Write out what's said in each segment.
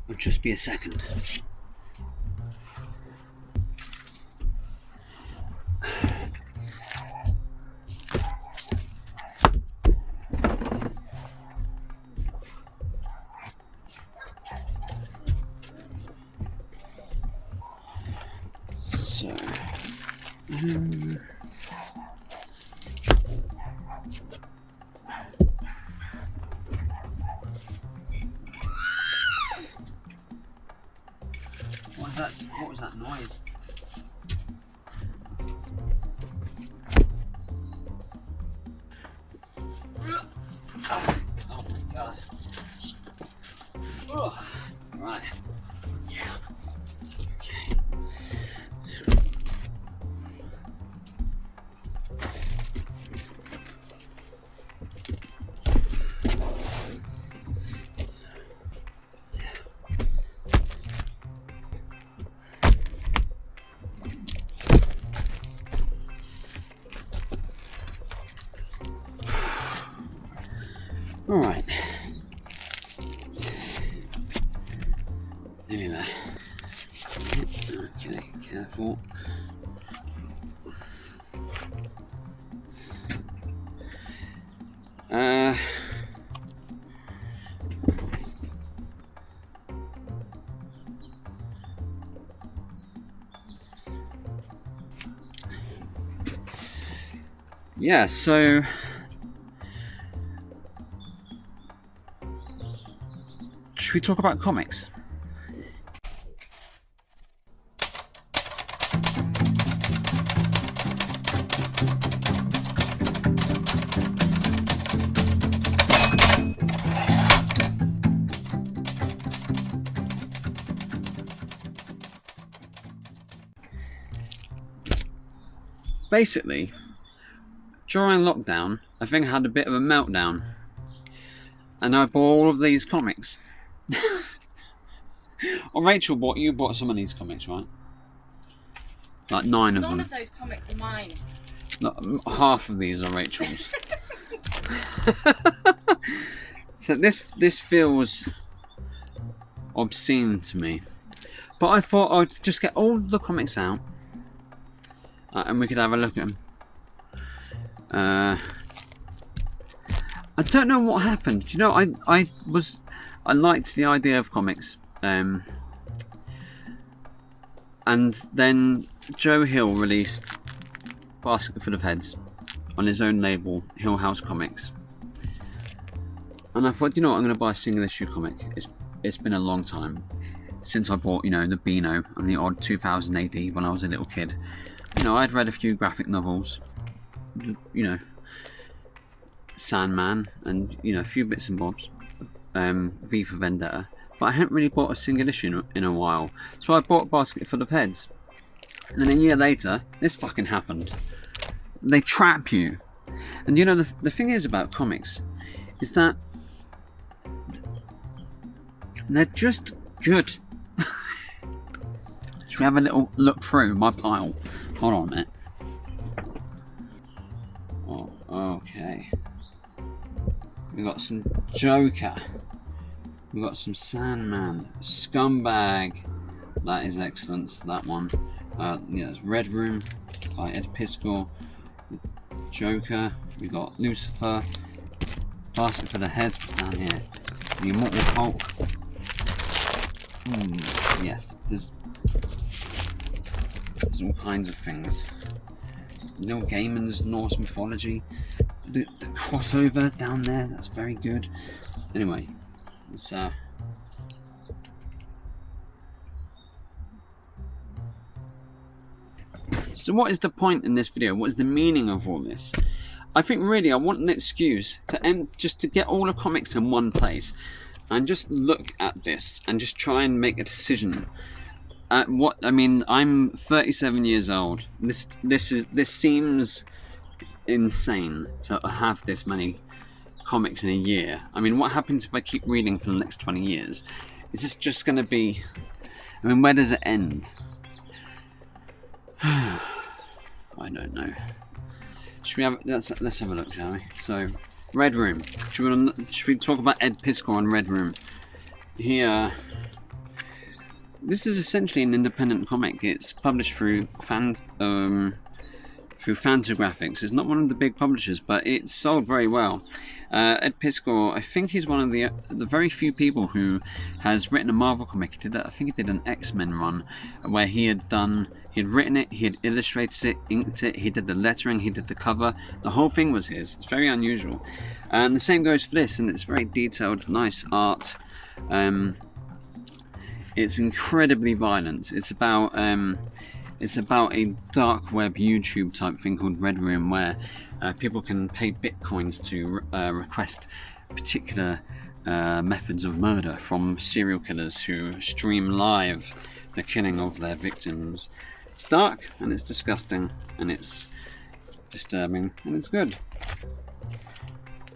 It'll just be a second. So, what was that noise? Oh my god. Oh, right. Yeah. Okay. All right. Nearly there. Okay, careful. Yeah, so should we talk about comics? Basically, during lockdown, I think I had a bit of a meltdown, and I bought all of these comics. Oh, Rachel, you bought some of these comics, right? Like 9 of them. None of those comics are mine. No, half of these are Rachel's. So this feels obscene to me, but I thought I'd just get all the comics out, and we could have a look at them. I don't know what happened. You know, I liked the idea of comics, and then Joe Hill released Basket Full of Heads on his own label, Hill House Comics, and I thought, you know what, I'm going to buy a single issue comic. It's been a long time since I bought, you know, the Beano and the odd 2000 AD when I was a little kid. You know, I'd read a few graphic novels, you know, Sandman, and you know, a few bits and bobs, V for Vendetta, but I hadn't really bought a single issue in a while. So I bought Basket Full of Heads, and then a year later, this fucking happened. They trap you, and you know, the thing is about comics is that they're just good. Should we have a little look through my pile? Hold on a minute. Oh, okay. We got some Joker. We got some Sandman, Scumbag. That is excellent. That one. Yeah, it's Red Room by Ed Pisco. Joker. We got Lucifer. Basket for the Heads down here. The Immortal Hulk. Yes, there's all kinds of things. Neil Gaiman's Norse mythology. The crossover down there, that's very good. Anyway, let's so what is the point in this video? What is the meaning of all this? I think really I want an excuse to just to get all the comics in one place and just look at this and just try and make a decision. What I mean, I'm 37 years old. This seems insane to have this many comics in a year. I mean, what happens if I keep reading for the next 20 years? Is this just going to be? I mean, where does it end? I don't know. Should we have? Let's have a look, shall we? So, Red Room. Should we talk about Ed Pisco on Red Room? Here, this is essentially an independent comic. It's published through Fantagraphics. It's not one of the big publishers, but it's sold very well. Ed Pisco, I think he's one of the very few people who has written a Marvel comic. He did that. I think he did an X-Men run where he had written it, he had illustrated it, inked it, he did the lettering, he did the cover. The whole thing was his. It's very unusual. And the same goes for this, and it's very detailed, nice art. It's incredibly violent. It's about a dark web YouTube type thing called Red Room, where people can pay bitcoins to request particular methods of murder from serial killers who stream live the killing of their victims. It's dark and it's disgusting and it's disturbing and it's good.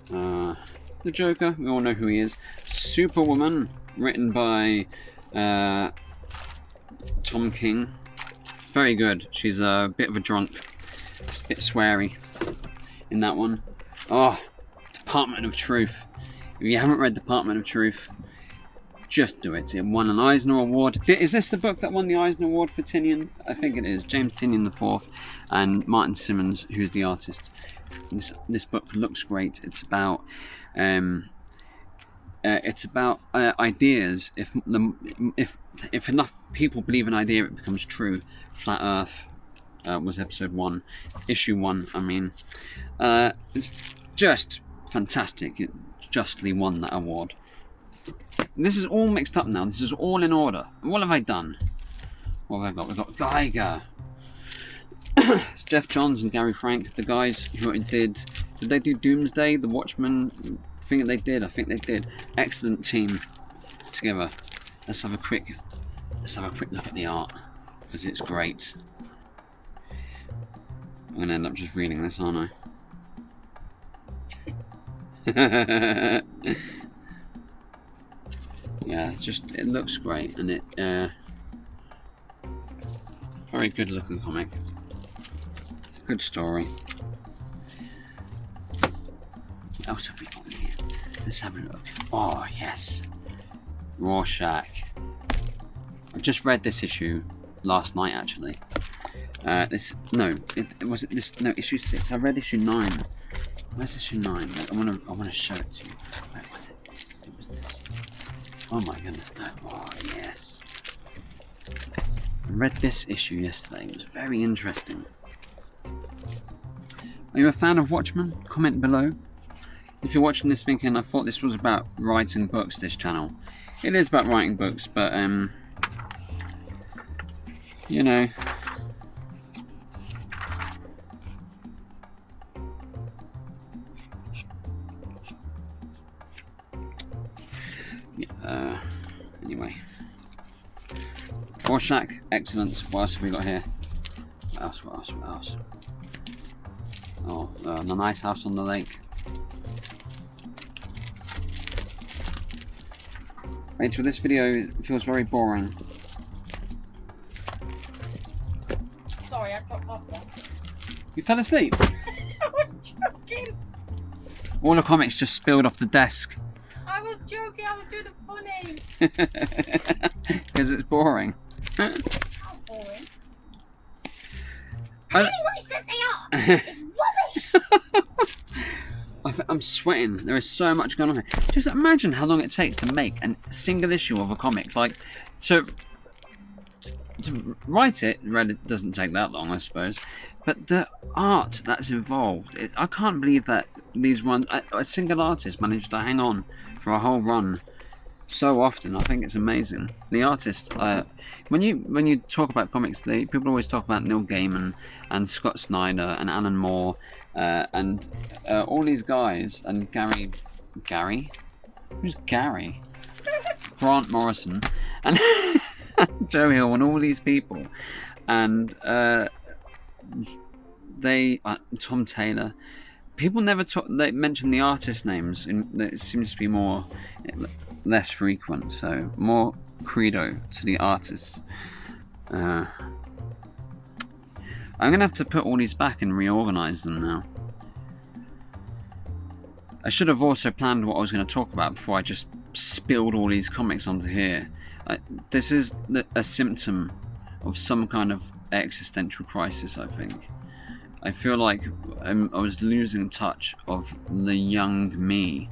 The Joker, we all know who he is. Superwoman, written by Tom King. Very good. She's a bit of a drunk. It's a bit sweary in that one. Oh, Department of Truth. If you haven't read Department of Truth, just do it. It won an Eisner Award. Is this the book that won the Eisner Award for Tinian? I think it is. James Tinian IV and Martin Simmons, who's the artist. This book looks great. It's about ideas. If enough people believe an idea, it becomes true. Flat Earth was episode 1, issue 1. I mean, it's just fantastic. It justly won that award. This is all mixed up now. This is all in order. What have I done? What have I got? We've got Geiger, Jeff Johns and Gary Frank, the guys who did they do Doomsday, the Watchmen thing that they did? I think they did. Excellent team together. Let's have a quick look at the art, because it's great. I'm gonna end up just reading this, aren't I? Yeah, it looks great, and it very good looking comic. It's a good story. What else have we got in here? Let's have a look. Oh yes, Rorschach. I just read this issue last night, actually. Issue 6. I read issue 9. Where's issue 9? I wanna show it to you. Where was it? It was this. Oh my goodness, no. Oh yes. I read this issue yesterday. It was very interesting. Are you a fan of Watchmen? Comment below. If you're watching this thinking, I thought this was about writing books, this channel. It is about writing books, but you know, anyway, Rorschach, excellent. What else have we got here? What else? Oh, the nice house on the lake. Rachel, this video feels very boring. Sorry, I dropped off one. You fell asleep? I was joking. All the comics just spilled off the desk. I was joking, I was doing it funny. Because it's boring. How boring. I- Anybody says they are, it's rubbish. I'm sweating. There is so much going on here. Just imagine how long it takes to make a single issue of a comic. Like, to write it doesn't take that long, I suppose. But the art that's involved, I can't believe that these runs, a single artist managed to hang on for a whole run so often. I think it's amazing. The artist, when you talk about comics, people always talk about Neil Gaiman and Scott Snyder and Alan Moore and all these guys, and Gary? Who's Gary? Grant Morrison and Joe Hill and all these people, and Tom Taylor. People never they mention the artist names, and it seems to be less frequent. So more credo to the artists. I'm gonna have to put all these back and reorganize them now. I should have also planned what I was going to talk about before I just spilled all these comics onto here. This is a symptom of some kind of existential crisis, I think. I feel like I was losing touch of the young me.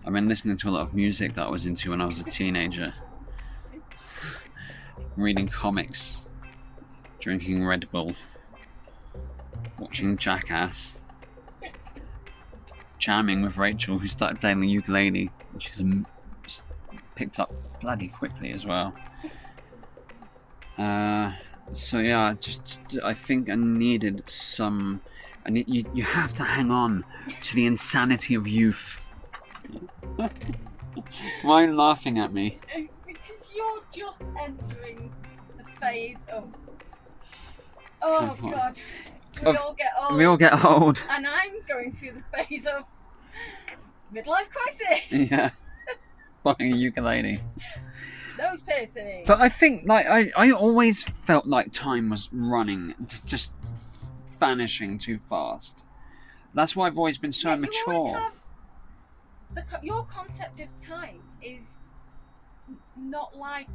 I've been listening to a lot of music that I was into when I was a teenager. Reading comics. Drinking Red Bull. Watching Jackass. Jamming with Rachel, who started playing the ukulele. She's picked up bloody quickly as well. So yeah, I think I needed some. You have to hang on to the insanity of youth. Why are you laughing at me? Because you're just entering the phase of. Oh God. We all get old. And I'm going through the phase of midlife crisis. Yeah. Buying a ukulele. Nose piercing. But I think, like, I always felt like time was running, just vanishing too fast. That's why I've always been so mature. Your concept of time is not like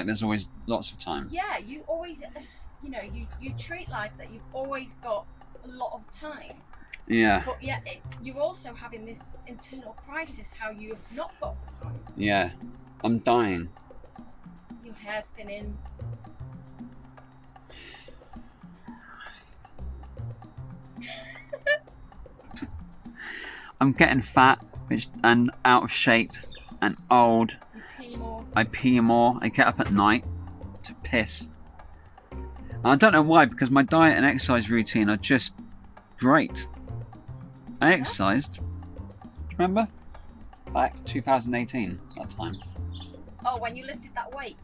there's always lots of time. Yeah, you always, you treat life that you've always got a lot of time. Yeah. But yet you're also having this internal crisis how you've not got the time. Yeah. I'm dying. Your hair's thinning. I'm getting fat and out of shape and old. You pee more. I pee more. I get up at night to piss. And I don't know why, because my diet and exercise routine are just great. I exercised. Do you remember? Back 2018, that time. Oh, when you lifted that weight?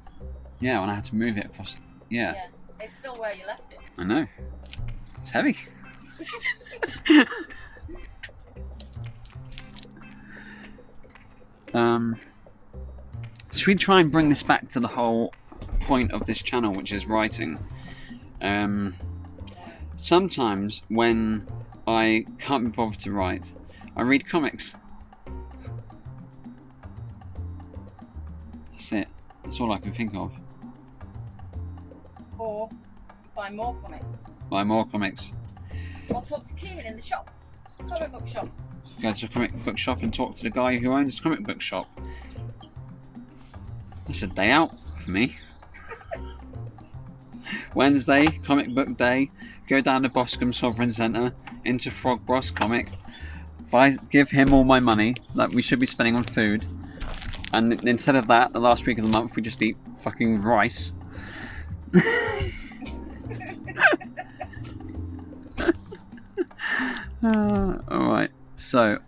Yeah, when I had to move it across. Yeah. Yeah, it's still where you left it. I know. It's heavy. Should we try and bring this back to the whole point of this channel, which is writing? Sometimes when I can't be bothered to write, I read comics. That's it. That's all I can think of. Or buy more comics. Buy more comics. Or talk to Kieran in the shop. Comic book shop. Go to a comic book shop and talk to the guy who owns the comic book shop. That's a day out for me. Wednesday, comic book day. Go down to Boscombe Sovereign Centre into Frog Boss comic. Give him all my money that we should be spending on food. And instead of that, the last week of the month, we just eat fucking rice. Alright, so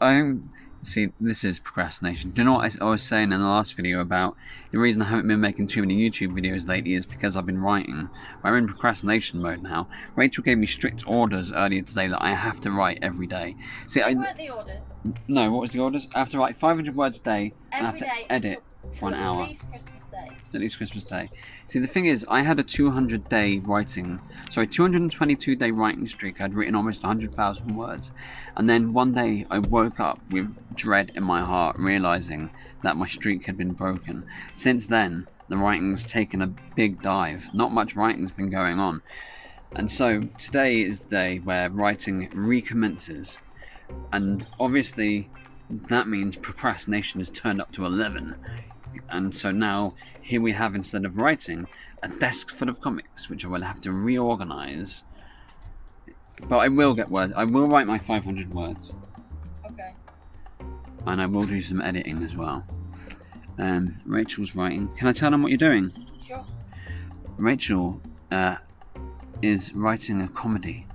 see, this is procrastination. Do you know what I was saying in the last video about the reason I haven't been making too many YouTube videos lately is because I've been writing. I'm in procrastination mode now. Rachel gave me strict orders earlier today that I have to write every day. See, What were the orders? No, what was the orders? I have to write 500 words a day and I have Every to day edit for an hour. At least Christmas Day. At least Christmas Day. See, the thing is, I had a 222-day writing streak. I'd written almost 100,000 words. And then one day I woke up with dread in my heart, realizing that my streak had been broken. Since then, the writing's taken a big dive. Not much writing's been going on. And so today is the day where writing recommences. And obviously, that means procrastination is turned up to 11. And so now, here we have, instead of writing, a desk full of comics, which I will have to reorganize. But I will get words. I will write my 500 words. Okay. And I will do some editing as well. Rachel's writing. Can I tell them what you're doing? Sure. Rachel is writing a comedy.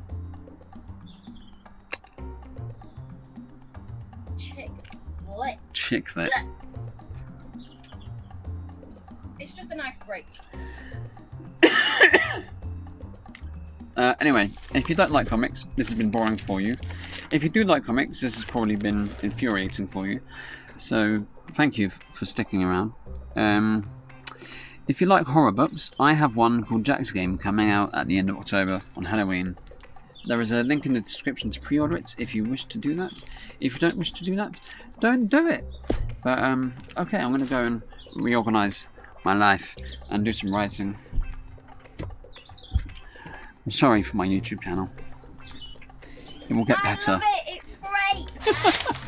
Chick lit. It's just a nice break. Anyway, if you don't like comics, this has been boring for you. If you do like comics, this has probably been infuriating for you. So, thank you for sticking around. If you like horror books, I have one called JacksGame coming out at the end of October on Halloween. There is a link in the description to pre-order it if you wish to do that. If you don't wish to do that, don't do it. But, okay, I'm going to go and reorganise my life and do some writing. I'm sorry for my YouTube channel. It will get better. I love it. It's great.